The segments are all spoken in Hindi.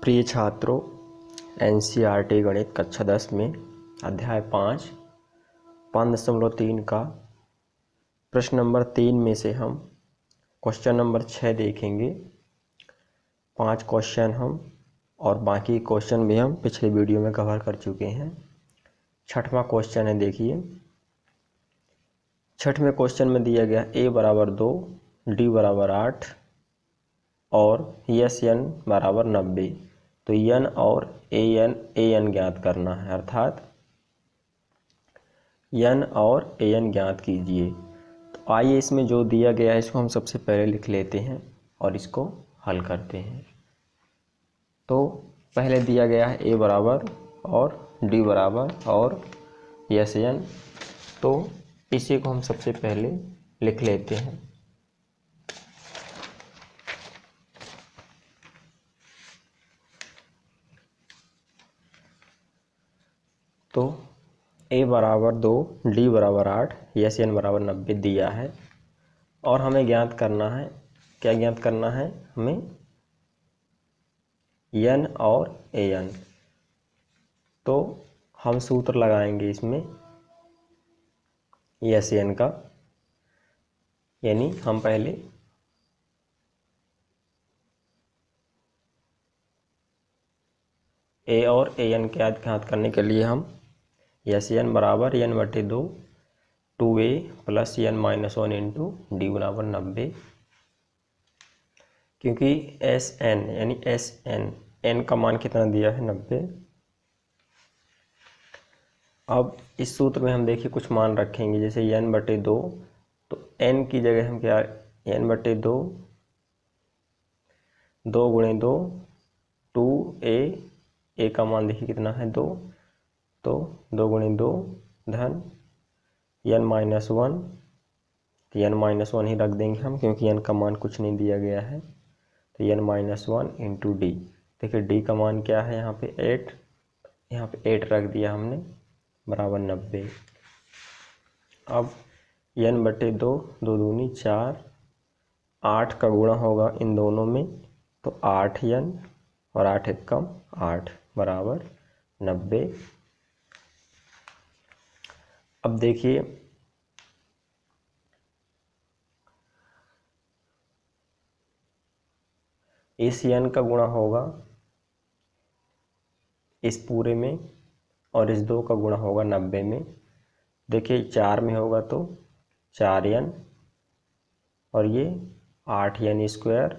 प्रिय छात्रों, एनसीईआरटी गणित कक्षा 10 में अध्याय 5 5.3 का प्रश्न नंबर 3 में से हम क्वेश्चन नंबर 6 देखेंगे। 5 क्वेश्चन हम और बाकी क्वेश्चन भी हम पिछले वीडियो में कवर कर चुके हैं। 6वां क्वेश्चन है, देखिए 6वें क्वेश्चन में दिया गया a बराबर 2, d बराबर 8 और यस n बराबर 90। तो n और an ज्ञात करना है, अर्थात n और an ज्ञात कीजिए। तो आइए इसमें जो दिया गया है इसको हम सबसे पहले लिख लेते हैं और इसको हल करते हैं। तो पहले दिया गया है a बराबर और d बराबर और यस n, तो इसी को हम सबसे पहले लिख लेते हैं। तो a बराबर 2, d बराबर 8, यस n बराबर 90 दिया है और हमें ज्ञात करना है, क्या ज्ञात करना है हमें, n और an। तो हम सूत्र लगाएंगे इसमें यस n का, यानी हम पहले a और an ज्ञात करने के लिए हम यस n बराबर n बटे 2 2a plus n minus 1 into D बराबर 90, क्योंकि एस एन यानी एस एन का मान कितना दिया है 90। अब इस सूत्र में हम देखिए कुछ मान रखेंगे, जैसे n बटे 2, तो n की जगह हम क्या, n बटे 2 2 गुणे 2 2a का मान देखिए कितना है 2, तो 2 गुणे 2 धन n माइनस 1, तो n माइनस 1 ही रख देंगे हम, क्योंकि n का मान कुछ नहीं दिया गया है। तो n माइनस 1 इंटू डी, देखिए d का मान क्या है यहाँ पे 8, यहाँ पे 8 रख दिया हमने, बराबर 90। अब n बटे 2 2 दूनी 4, 8 का गुणा होगा इन दोनों में, तो 8n और 8 एकम 8 बराबर 90। अब देखिए इस n का गुणा होगा इस पूरे में और इस 2 का गुणा होगा 90 में। देखिए 4 में होगा तो 4n और ये 8n स्क्वायर,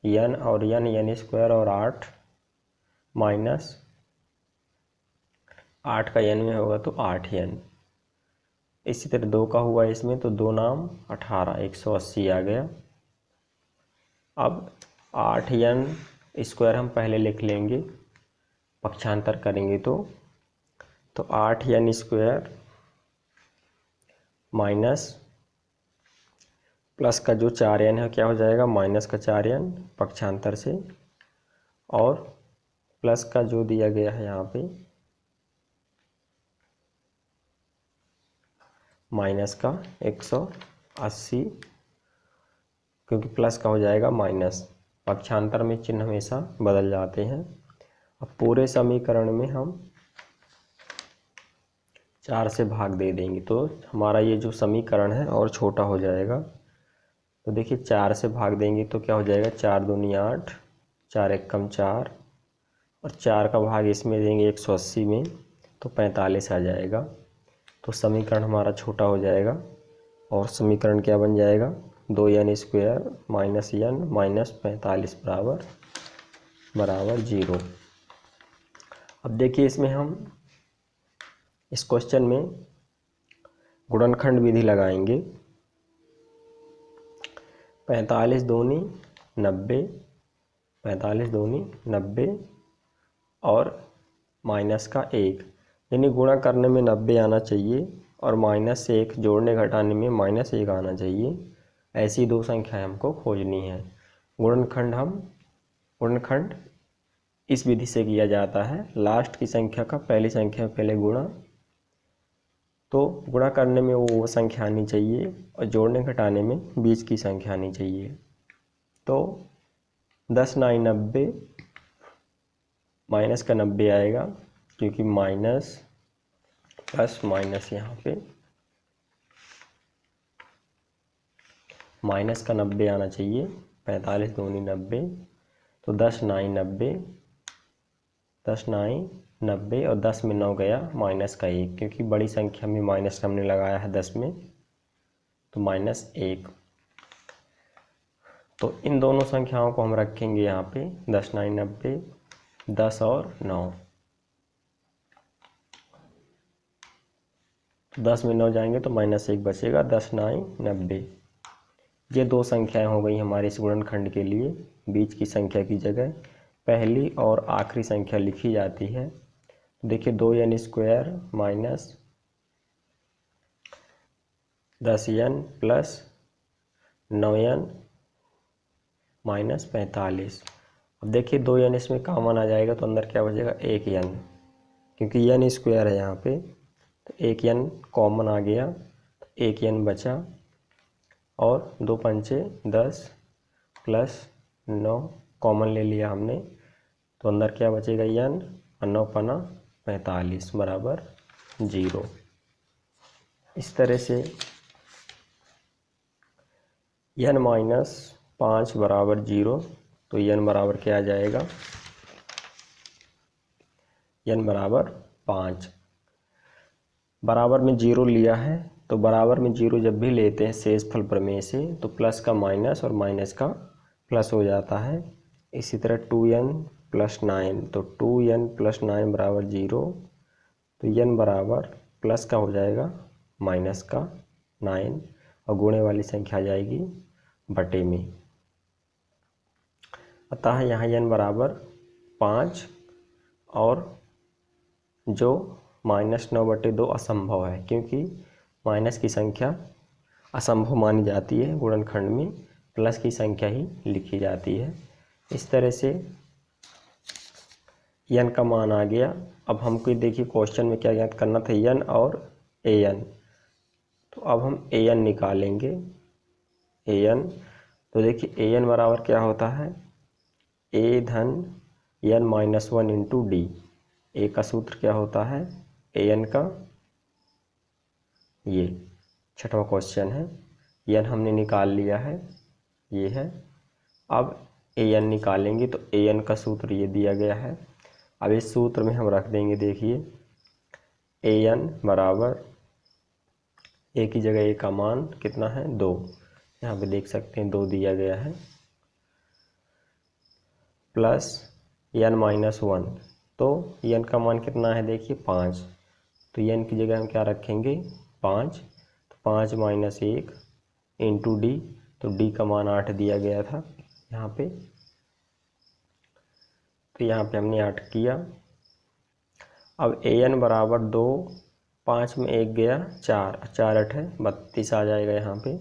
n और n स्क्वायर और 8 माइनस 8 का n में होगा तो 8n। इसी तरह 2 का हुआ इसमें, तो 2 नाम 18, 180 आ गया। अब 8n स्क्वायर हम पहले लिख लेंगे, पक्षांतर करेंगे तो 8n स्क्वायर माइनस प्लस का जो 4n है क्या हो जाएगा, माइनस का 4n पक्षांतर से, और प्लस का जो दिया गया है यहाँ पे माइनस का 180, क्योंकि प्लस का हो जाएगा माइनस, पक्षांतर में चिन्ह हमेशा बदल जाते हैं। अब पूरे समीकरण में हम 4 से भाग दे देंगे, तो हमारा ये जो समीकरण है और छोटा हो जाएगा। तो देखिए 4 से भाग देंगे तो क्या हो जाएगा, 4 दूनी 8, 4 एकम 4, और 4 का भाग इसमें देंगे 180 में, तो 45 आ जाएगा। तो समीकरण हमारा छोटा हो जाएगा और समीकरण क्या बन जाएगा, 2n square minus n minus 45 बराबर 0। अब देखिए इसमें हम इस क्वेश्चन में गुणनखंड विधि लगाएंगे। 45 दूनी 90, 45 दूनी 90 और माइनस का 1, यानी गुणा करने में 90 आना चाहिए और माइनस से 1 जोड़ने घटाने में माइनस 1 आना चाहिए। ऐसी दो संख्याएं हमको खोजनी है। गुणनखंड इस विधि से किया जाता है, लास्ट की संख्या का पहली संख्या पहले गुणा, तो गुणा करने में वो संख्या आनी चाहिए और जोड़ने घटाने में बीच की संख्या आनी चाहिए। तो 10 9 90 माइनस का 90 आएगा, क्योंकि माइनस प्लस माइनस यहाँ पे माइनस का 90 आना चाहिए। 45 दूनी 90, तो 10 9 90, 10 9 90 और 10 में 9 गया माइनस का 1, क्योंकि बड़ी संख्या में माइनस हमने लगाया है 10 में, तो -1। तो इन दोनों संख्याओं को हम रखेंगे यहाँ पे 10 9 90, 10 और 9। तो 10 में 9 जाएंगे तो -1 बचेगा, 10 9 90। ये दो संख्याएं हो गई हमारे इस गुणनखंड के लिए। बीच की संख्या की जगह पहली और आखिरी संख्या लिखी जाती है। देखिए 2n² minus 10n plus 9n minus 45। अब देखिए 2n इसमें कॉमन आ जाएगा तो अंदर क्या बचेगा, 1n, क्योंकि n² है यहाँ पे, तो 1n कॉमन आ गया, तो 1n बचा, और 2 पंचे 10 प्लस 9 कॉमन ले लिया हमने, तो अंदर क्या बचेगा n, और 9 पना 45 बराबर 0। इस तरह से n माइनस 5 बराबर 0, तो n बराबर क्या आ जाएगा, n बराबर 5। बराबर में 0 लिया है, तो बराबर में 0 जब भी लेते हैं शेषफल प्रमेय से, तो प्लस का माइनस और माइनस का प्लस हो जाता है। इसी तरह 2n प्लस 9, तो 2n प्लस 9 बराबर 0, तो n बराबर प्लस का हो जाएगा माइनस का 9, और गुणे वाली संख्या आ जाएगी बटे में। अतः यहाँ n बराबर 5, और जो -9/2 असंभव है, क्योंकि माइनस की संख्या असंभव मानी जाती है गुणनखंड में, प्लस की संख्या ही लिखी जाती है। इस तरह से n का मान आ गया। अब हमको देखिए क्वेश्चन में क्या ज्ञात करना था, n और an, तो अब हम an निकालेंगे। an, तो देखिए an बराबर क्या होता है, a धन n माइनस 1 इंटू डी। ए का सूत्र क्या होता है, an का, ये छठवां क्वेश्चन है, n हमने निकाल लिया है, ये है। अब an निकालेंगे तो an का सूत्र ये दिया गया है। अब इस सूत्र में हम रख देंगे, देखिए an बराबर a की जगह a का मान कितना है, 2, यहाँ पे देख सकते हैं 2 दिया गया है, प्लस n माइनस 1, तो n का मान कितना है, देखिए 5, तो n की जगह हम क्या रखेंगे, 5, तो 5 माइनस 1 इंटू डी, तो डी का मान 8 दिया गया था यहाँ पे, तो यहाँ पे हमने 8 किया। अब an बराबर 2, 5 में 1 गया 4, 4 8 है 32 आ जाएगा यहाँ पे,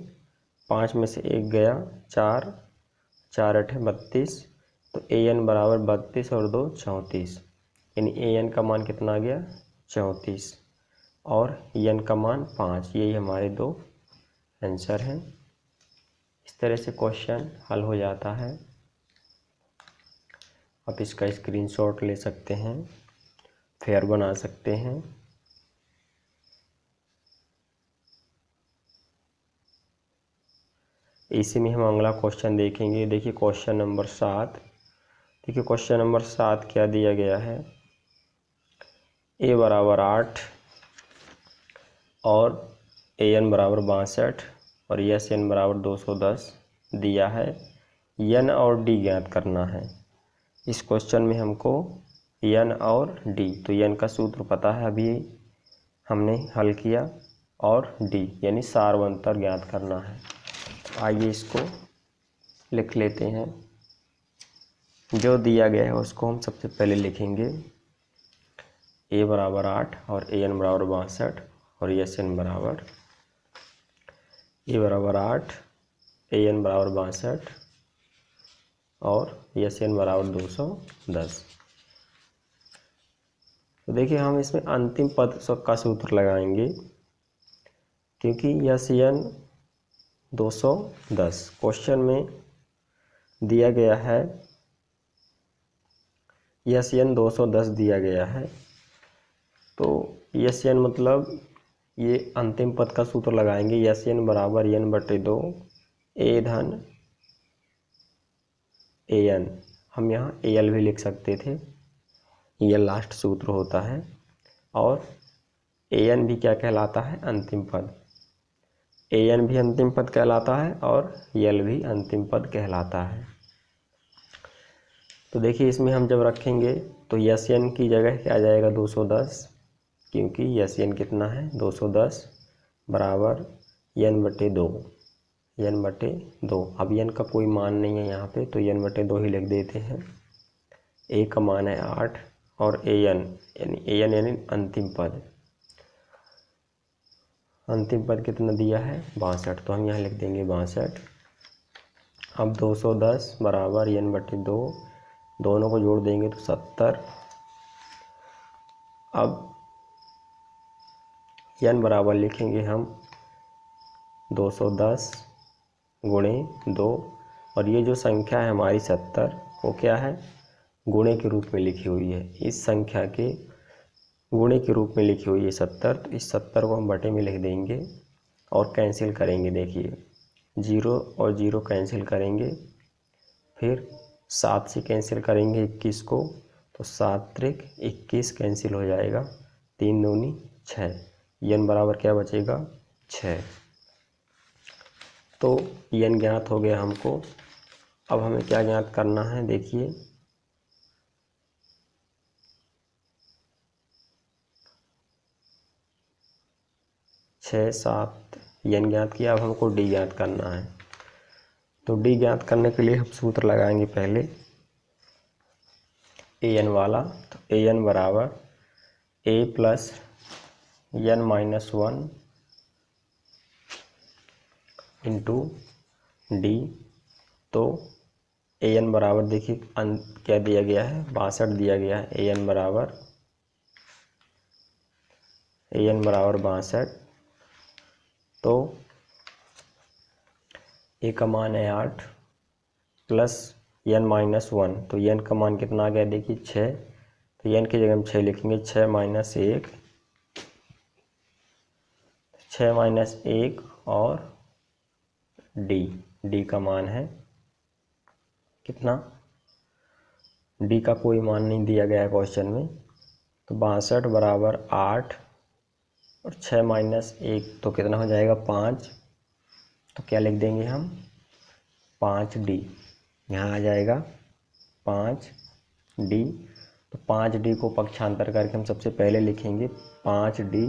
5 में से 1 गया 4, 4 8 है 32, तो an बराबर 32 और 2 34, यानी an का मान कितना आ गया, 34, और n का मान 5। यही हमारे दो आंसर हैं। इस तरह से क्वेश्चन हल हो जाता है। आप इसका स्क्रीनशॉट ले सकते हैं, फेयर बना सकते हैं। इसी में हम अगला क्वेश्चन देखेंगे। देखिए क्वेश्चन नंबर 7। देखिए क्वेश्चन नंबर 7 क्या दिया गया है, a बराबर 8 और an बराबर 62 और n बराबर 210 दिया है। n और d ज्ञात करना है। इस क्वेश्चन में हमको n और d, तो n का सूत्र पता है, अभी हमने हल किया, और d यानी सारवंतर ज्ञात करना है। आइए इसको लिख लेते हैं। जो दिया गया है उसको हम सबसे पहले लिखेंगे, a बराबर 8 और an बराबर 62 और n बराबर, a बराबर 8, an बराबर 62 और n बराबर 210। तो देखिए हम इसमें अंतिम पद का सूत्र लगाएंगे, क्योंकि n 210 क्वेश्चन में दिया गया है यस एन 210 दिया गया है, तो यस एन मतलब ये अंतिम पद का सूत्र लगाएंगे, यस एन बराबर एन बटे 2 ए धन ए एन। हम यहाँ ए एल भी लिख सकते थे, ये लास्ट सूत्र होता है। और ए एन भी क्या कहलाता है, अंतिम पद। ए एन भी अंतिम पद कहलाता है और एल भी अंतिम पद कहलाता है। तो देखिए इसमें हम जब रखेंगे तो यस एन की जगह क्या आ जाएगा 210, क्योंकि यस एन कितना है 210 बराबर एन बटे 2, एन बटे 2। अब एन का कोई मान नहीं है यहाँ पे, तो एन बटे 2 ही लिख देते हैं। ए का मान है 8 और ए एन यानी अंतिम पद, अंतिम पद कितना दिया है 62, तो हम यहाँ लिख देंगे 62। अब 210 बराबर एन बटे 2, दोनों को जोड़ देंगे तो 70। अब एन बराबर लिखेंगे हम 210 गुणे 2, और ये जो संख्या है हमारी 70 वो क्या है, गुणे के रूप में लिखी हुई है। इस संख्या के गुणे के रूप में लिखी हुई है 70, तो इस 70 को हम बटे में लिख देंगे और कैंसिल करेंगे। देखिए 0 और 0 कैंसिल करेंगे, फिर 7 से कैंसिल करेंगे 21 को, तो 7 त्रिक 21 कैंसिल हो जाएगा, 3 दूनी 6, एन बराबर क्या बचेगा 6। तो एन ज्ञात हो गया हमको। अब हमें क्या ज्ञात करना है, देखिए 6 7 एन ज्ञात किया। अब हमको डी ज्ञात करना है, तो डी ज्ञात करने के लिए हम सूत्र लगाएंगे पहले ए एन वाला। तो ए एन बराबर a plus n minus 1 into d. तो ए एन बराबर देखिए क्या दिया गया है 62 दिया गया है। ए एन बराबर 62, तो ए का मान है 8 प्लस एन माइनस 1, तो एन का मान कितना आ गया देखिए 6, तो एन की जगह हम 6 लिखेंगे, 6 माइनस 1, 6 माइनस 1 और डी का मान है कितना, डी का कोई मान नहीं दिया गया है क्वेश्चन में। तो 62 बराबर 8 और 6 माइनस 1 तो कितना हो जाएगा 5, तो क्या लिख देंगे हम 5D, यहाँ आ जाएगा 5D। तो 5D को पक्षांतर करके हम सबसे पहले लिखेंगे 5D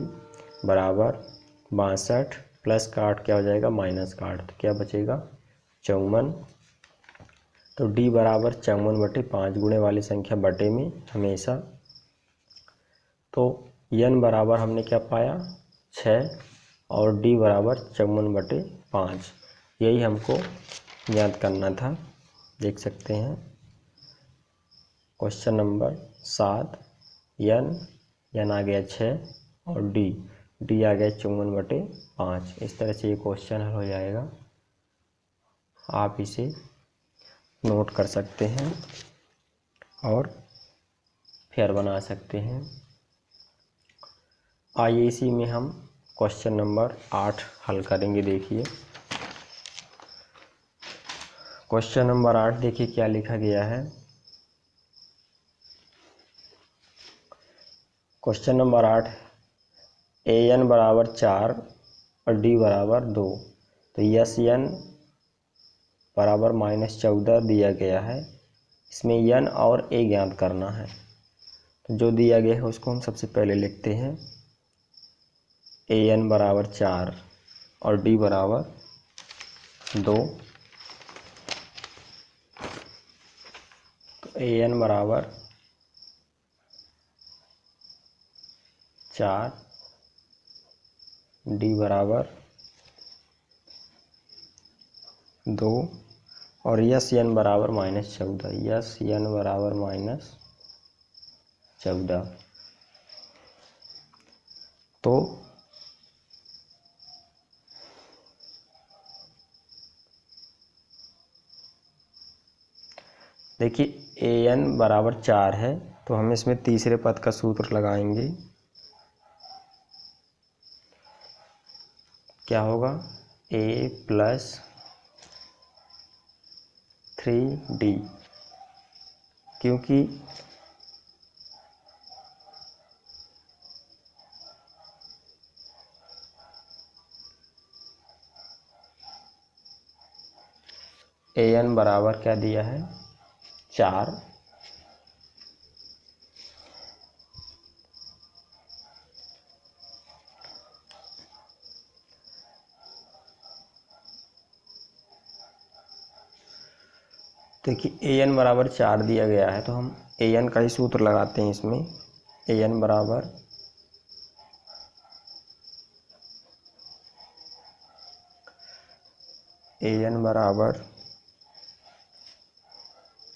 बराबर 62 प्लस का 8 क्या हो जाएगा माइनस का 8, तो क्या बचेगा 54। तो D बराबर 54/5, गुणे वाली संख्या बटे में हमेशा। तो n बराबर हमने क्या पाया 6 और D बराबर 54/5, यही हमको याद करना था। देख सकते हैं क्वेश्चन नंबर 7, n आ गया 6 और D आ गया 54/5। इस तरह से ये क्वेश्चन हल हो जाएगा, आप इसे नोट कर सकते हैं और फिर बना सकते हैं। आइए इसी में हम क्वेश्चन नंबर 8 हल करेंगे। देखिए क्वेश्चन नंबर 8 देखिए क्या लिखा गया है। क्वेश्चन नंबर 8, ए एन बराबर 4 और डी बराबर 2, तो यस एन बराबर -14 दिया गया है। इसमें एन और ए ज्ञात करना है, तो जो दिया गया है उसको हम सबसे पहले लिखते हैं। ए एन बराबर 4 और डी बराबर 2, तो ए एन बराबर 4, डी बराबर 2 और यस एन बराबर -14, यस एन बराबर -14। तो देखिए ए एन बराबर 4 है, तो हम इसमें तीसरे पद का सूत्र लगाएंगे। क्या होगा? ए प्लस 3D, क्योंकि ए एन बराबर क्या दिया है? 4। देखिए ए एन बराबर 4 दिया गया है, तो हम ए एन का ही सूत्र लगाते हैं इसमें। ए एन बराबर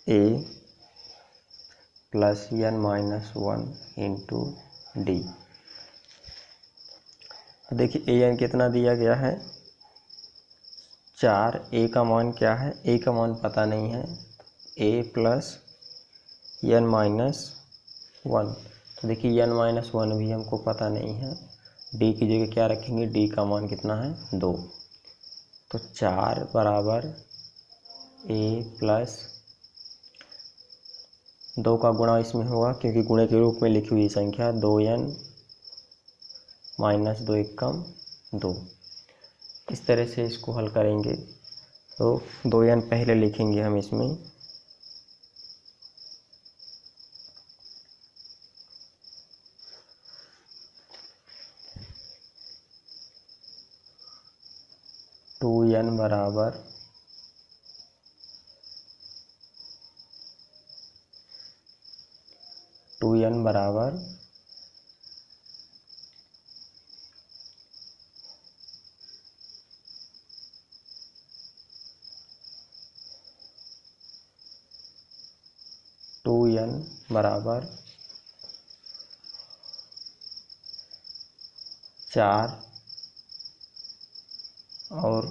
a plus n minus 1 into d. देखिए ए एन कितना दिया गया है? 4। ए का मान क्या है? ए का मान पता नहीं है। ए प्लस एन माइनस 1, तो देखिए एन माइनस 1 भी हमको पता नहीं है। डी की जगह क्या रखेंगे? डी का मान कितना है? 2। तो 4 बराबर ए प्लस 2 का गुणा इसमें होगा, क्योंकि गुणे के रूप में लिखी हुई संख्या 2n माइनस 2 एकम 2। इस तरह से इसको हल करेंगे, तो 2n पहले लिखेंगे हम इसमें। टू एन बराबर 2n बराबर 2n बराबर 4 और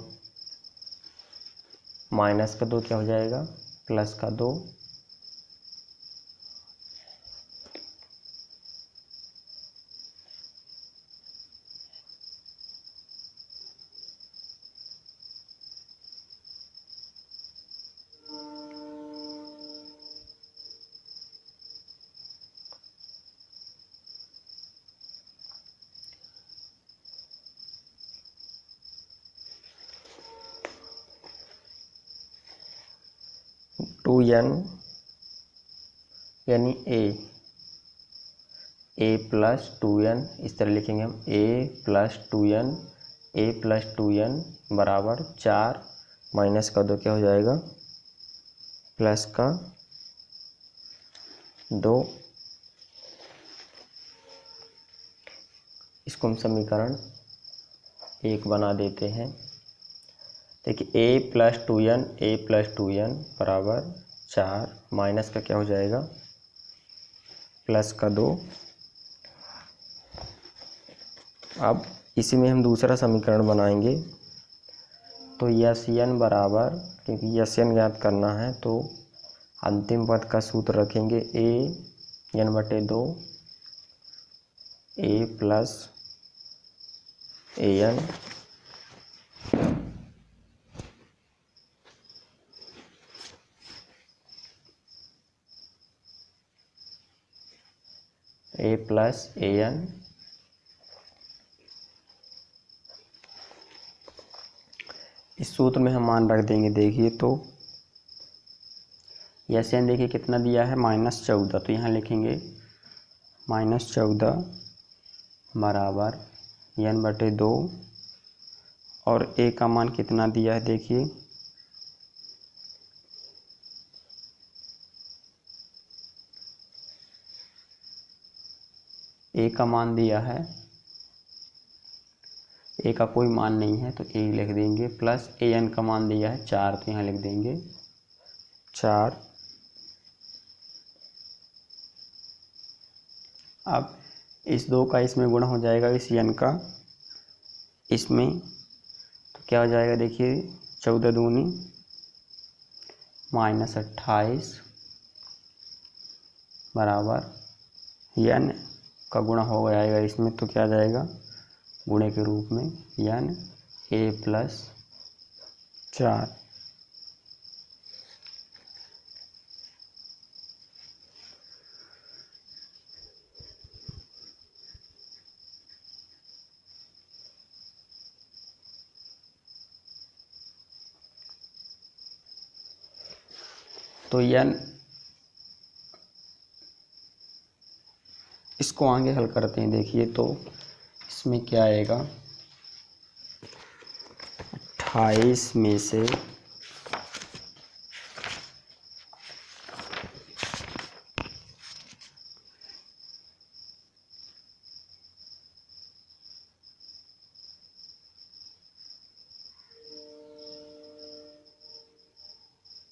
माइनस का 2 क्या हो जाएगा? प्लस का 2। टू एन यानी ए प्लस 2n, इस तरह लिखेंगे हम। ए प्लस 2n बराबर 4 माइनस का 2 क्या हो जाएगा? प्लस का 2। इसको हम समीकरण 1 बना देते हैं। देखिए ए प्लस 2n बराबर 4 माइनस का क्या हो जाएगा? प्लस का 2। अब इसी में हम दूसरा समीकरण बनाएंगे। तो यस एन बराबर, क्योंकि यस एन ज्ञात करना है, तो अंतिम पद का सूत्र रखेंगे ए एन बटे 2 a plus a n a plus a n इस सूत्र में हम मान रख देंगे। देखिए तो यस एन देखिए कितना दिया है? -14, तो यहाँ लिखेंगे -14 बराबर एन बटे 2 और ए का मान कितना दिया है? देखिए ए का मान दिया है, ए का कोई मान नहीं है तो ए लिख देंगे, प्लस ए एन का मान दिया है 4, तो यहाँ लिख देंगे 4। अब इस 2 का इसमें गुणा हो जाएगा, इस एन का इसमें, तो क्या हो जाएगा? देखिए 14 दूनी -28 बराबर n का गुणा हो जाएगा इसमें, तो क्या आ जाएगा गुणे के रूप में n a+4। तो n इसको आगे हल करते हैं। देखिए तो इसमें क्या आएगा, 28 में से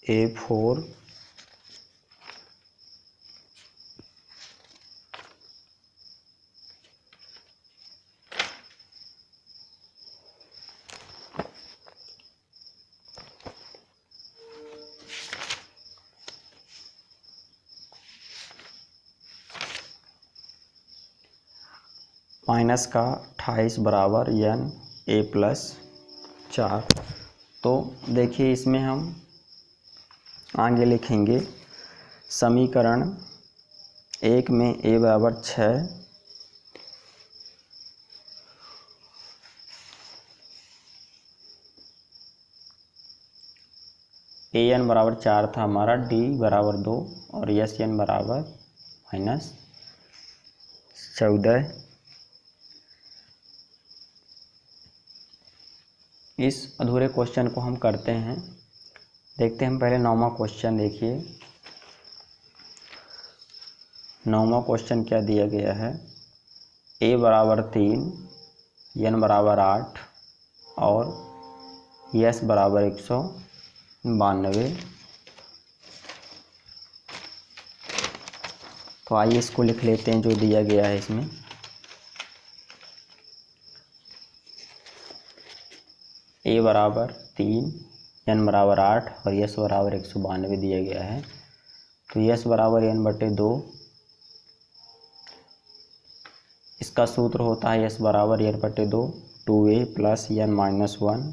A4 माइनस का 28 बराबर n a+4। तो देखिए इसमें हम आगे लिखेंगे समीकरण 1 में a बराबर 6, an बराबर 4 था हमारा, d बराबर 2 और sn बराबर -14। इस अधूरे क्वेश्चन को हम करते हैं। देखते हैं हम पहले 9वां क्वेश्चन। देखिए 9वां क्वेश्चन क्या दिया गया है, a बराबर 3, n बराबर 8 और s बराबर 192। तो आइए इसको लिख लेते हैं जो दिया गया है इसमें। a बराबर 3, n बराबर 8 और s बराबर 192 दिया गया है। तो s बराबर n/2, इसका सूत्र होता है s बराबर n/2 2a + n-1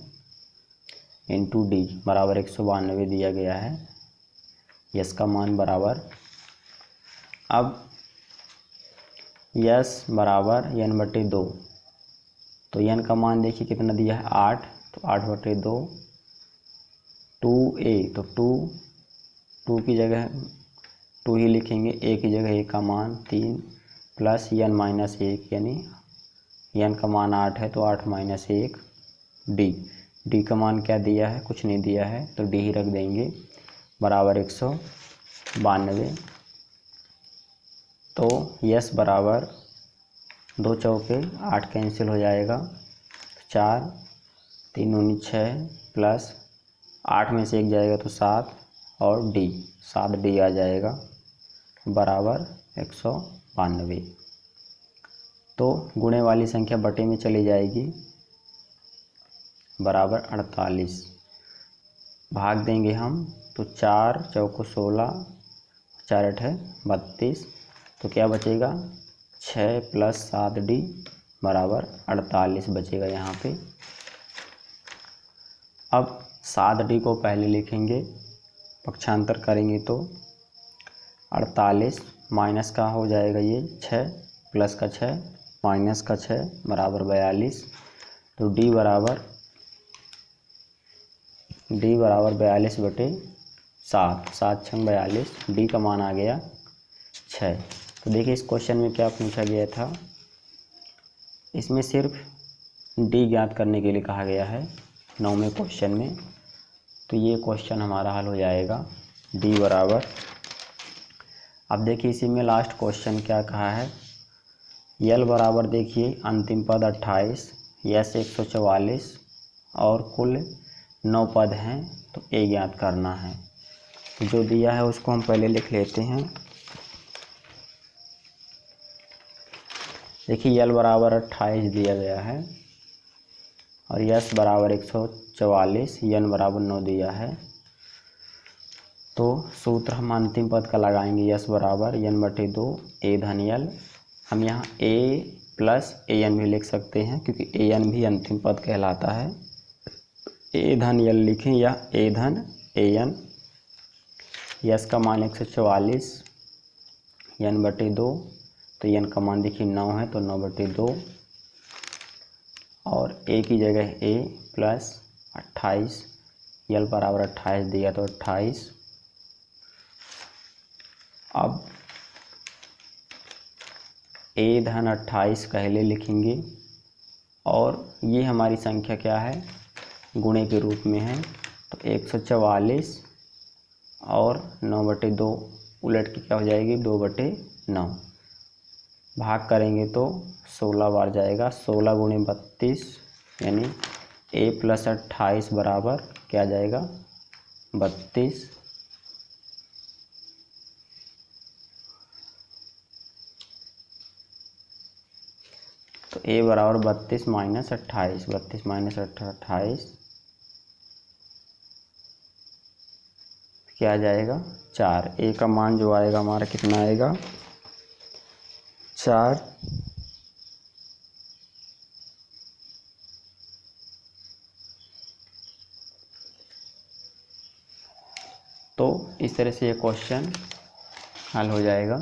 into D बराबर 192 दिया गया है। s का मान बराबर, अब s बराबर n/2, तो n का मान देखिए कितना दिया है 8, तो 8/2 2a, तो 2 की जगह 2 ही लिखेंगे, a की जगह a का मान 3 प्लस n-1 यानी n का मान 8 है तो 8 - 1 d का मान क्या दिया है, कुछ नहीं दिया है तो d ही रख देंगे बराबर 192। तो s बराबर 2 चौके 8 कैंसिल हो जाएगा, 4 3 दूनी 6 प्लस 8 में से 1 जाएगा तो 7 और d 7d आ जाएगा बराबर 192। तो गुणे वाली संख्या बटे में चली जाएगी बराबर 48। भाग देंगे हम तो 4 चौको 16, 4 8 32, तो क्या बचेगा 6 + 7d बराबर 48 बचेगा यहाँ पे। अब 7d को पहले लिखेंगे, पक्षांतर करेंगे तो 48 माइनस का हो जाएगा ये 6 प्लस का 6 माइनस का 6 बराबर 42। तो d बराबर 42/7, 7 × 42, d का मान आ गया 6। तो देखिए इस क्वेश्चन में क्या पूछा गया था, इसमें सिर्फ d ज्ञात करने के लिए कहा गया है 9वें क्वेश्चन में। तो ये क्वेश्चन हमारा हल हो जाएगा d बराबर, अब देखिए इसी में लास्ट क्वेश्चन क्या कहा है, l बराबर देखिए अंतिम पद 28, s 144 और कुल 9 पद हैं, तो a ज्ञात करना है। जो दिया है उसको हम पहले लिख लेते हैं। देखिए l बराबर 28 दिया गया है और s बराबर 144, n बराबर 9 दिया है। तो सूत्र हम अंतिम पद का लगाएंगे, यस बराबर n/2 a धन l। हम यहाँ a प्लस an भी लिख सकते हैं क्योंकि an भी अंतिम पद कहलाता है। a धन l लिखें या a धन an। यस का मान 144, n/2, तो n का मान देखिए 9 है तो 9/2, और a की जगह a प्लस 28, l बराबर 28 दिया तो 28। अब a धन 28 पहले लिखेंगे और ये हमारी संख्या क्या है, गुणे के रूप में है, तो 144 और 9/2 उलट के क्या हो जाएगी 2/9। भाग करेंगे तो 16 बार जाएगा, 16 गुणे 32 यानी a प्लस 28 बराबर क्या जाएगा 32। तो a बराबर 32 माइनस 28, 32 माइनस 28 क्या आ जाएगा 4। a का मान जो आएगा हमारा कितना आएगा 4। तो इस तरह से ये क्वेश्चन हल हो जाएगा।